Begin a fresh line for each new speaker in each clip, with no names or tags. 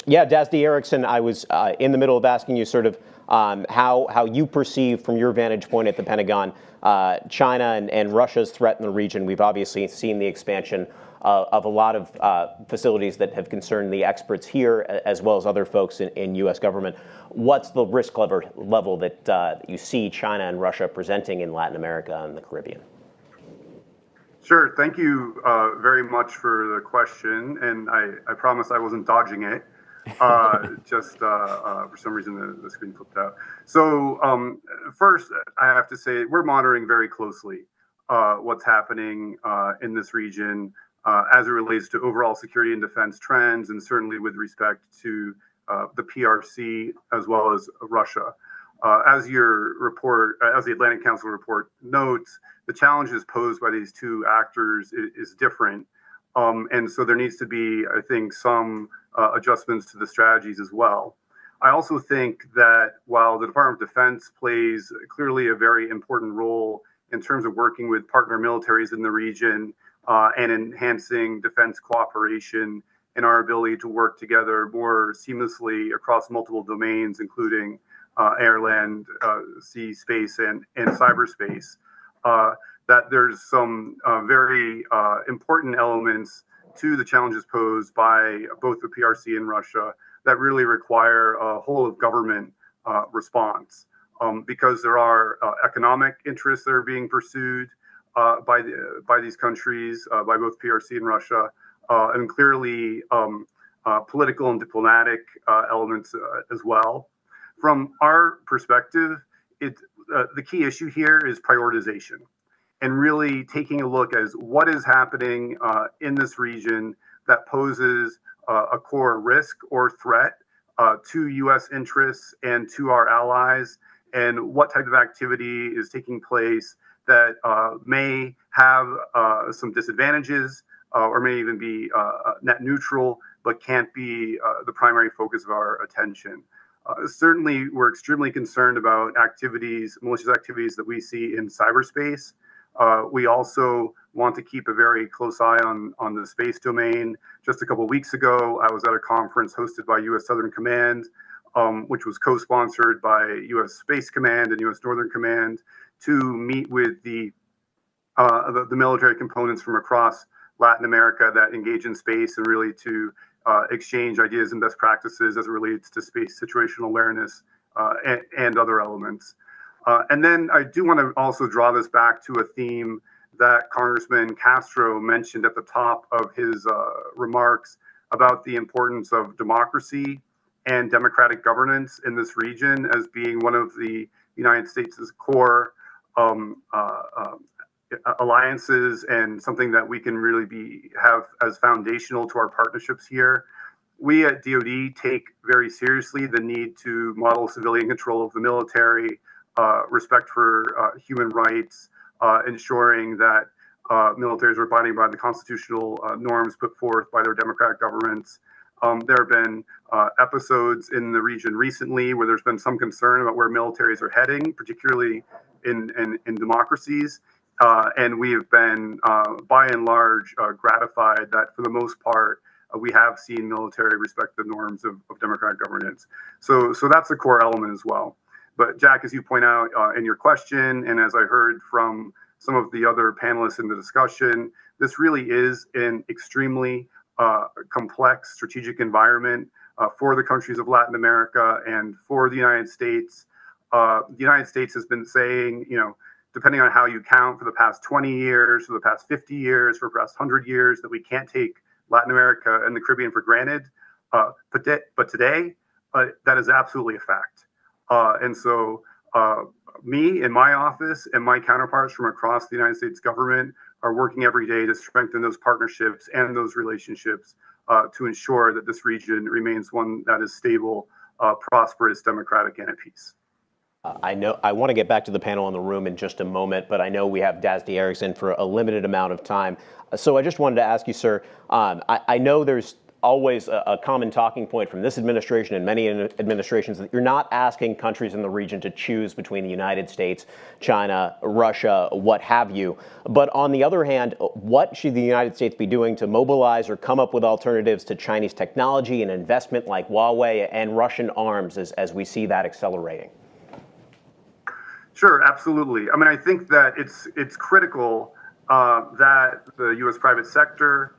Yeah, Dasty Erikson, I was in the middle of asking you sort of how you perceive from your vantage point at the Pentagon China and Russia's threat in the region. We've obviously seen the expansion of a lot of facilities that have concerned the experts here as well as other folks in U.S. government. What's the risk level that you see China and Russia presenting in Latin America and the Caribbean?
Sure. Thank you very much for the question, and I promise I wasn't dodging it. Just for some reason the screen flipped out. So first, I have to say we're monitoring very closely what's happening in this region as it relates to overall security and defense trends, and certainly with respect to the PRC as well as Russia. As your report, as the Atlantic Council report notes, the challenges posed by these two actors is different. And so there needs to be, I think, some adjustments to the strategies as well. I also think that while the Department of Defense plays clearly a very important role in terms of working with partner militaries in the region and enhancing defense cooperation and our ability to work together more seamlessly across multiple domains, including air, land, sea, space, and cyberspace, that there's some very important elements to the challenges posed by both the PRC and Russia that really require a whole of government response, because there are economic interests that are being pursued by these countries, by both PRC and Russia, and clearly political and diplomatic elements as well. From our perspective, the key issue here is prioritization, and really taking a look as what is happening in this region that poses a core risk or threat to U.S. interests and to our allies, and what type of activity is taking place that may have some disadvantages or may even be net neutral, but can't be the primary focus of our attention. Certainly, we're extremely concerned about malicious activities that we see in cyberspace. We also want to keep a very close eye on the space domain. Just a couple of weeks ago, I was at a conference hosted by U.S. Southern Command, which was co-sponsored by U.S. Space Command and U.S. Northern Command, to meet with the military components from across Latin America that engage in space, and really to exchange ideas and best practices as it relates to space situational awareness and other elements. And then I do want to also draw this back to a theme that Congressman Castro mentioned at the top of his remarks about the importance of democracy and democratic governance in this region as being one of the United States' core alliances, and something that we can really have as foundational to our partnerships here. We at DoD take very seriously the need to model civilian control of the military, respect for human rights, ensuring that militaries are abiding by the constitutional norms put forth by their democratic governments. There have been episodes in the region recently where there's been some concern about where militaries are heading, particularly in democracies. And we have been, by and large, gratified that for the most part, we have seen military respect the norms of democratic governance. So that's a core element as well. But Jack, as you point out in your question, and as I heard from some of the other panelists in the discussion, this really is an extremely complex strategic environment for the countries of Latin America and for the United States. The United States has been saying, depending on how you count, for the past 20 years, for the past 50 years, for the past 100 years, that we can't take Latin America and the Caribbean for granted. But today, that is absolutely a fact. And so me and my office and my counterparts from across the United States government are working every day to strengthen those partnerships and those relationships to ensure that this region remains one that is stable, prosperous, democratic, and at peace.
I want to get back to the panel in the room in just a moment, but I know we have Dasty Erikson for a limited amount of time. So I just wanted to ask you, sir, I know there's always a common talking point from this administration and many administrations that you're not asking countries in the region to choose between the United States, China, Russia, what have you. But on the other hand, what should the United States be doing to mobilize or come up with alternatives to Chinese technology and investment like Huawei and Russian arms as we see that accelerating?
Sure, absolutely. I mean, I think that it's critical that the U.S. private sector,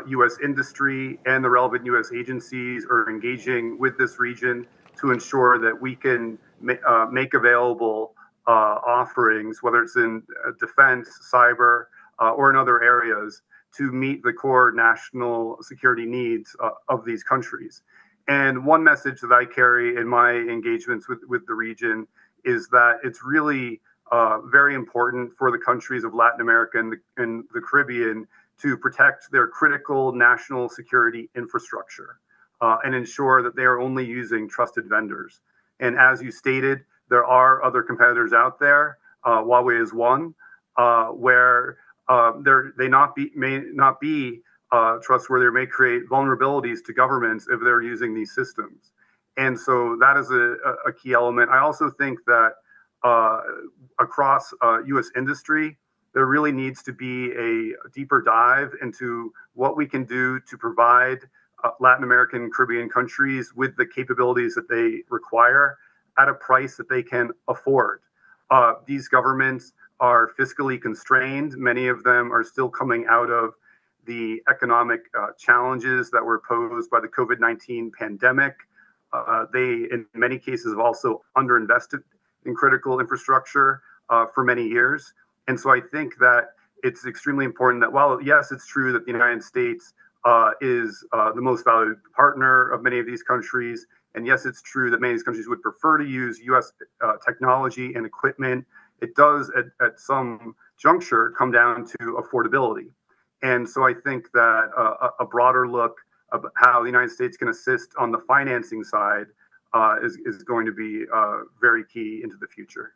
U.S. industry, and the relevant U.S. agencies are engaging with this region to ensure that we can make available offerings, whether it's in defense, cyber, or in other areas, to meet the core national security needs of these countries. And one message that I carry in my engagements with the region is that it's really very important for the countries of Latin America and the Caribbean to protect their critical national security infrastructure and ensure that they are only using trusted vendors. And as you stated, there are other competitors out there. Huawei is one where they may not be trustworthy or may create vulnerabilities to governments if they're using these systems. And so that is a key element. I also think that across U.S. industry, there really needs to be a deeper dive into what we can do to provide Latin American and Caribbean countries with the capabilities that they require at a price that they can afford. These governments are fiscally constrained. Many of them are still coming out of the economic challenges that were posed by the COVID-19 pandemic. They, in many cases, have also underinvested in critical infrastructure for many years. And so I think that it's extremely important that while, yes, it's true that the United States is the most valued partner of many of these countries, and yes, it's true that many of these countries would prefer to use U.S. Technology and equipment, it does at some juncture come down to affordability. And so I think that a broader look of how the United States can assist on the financing side is going to be very key into the future.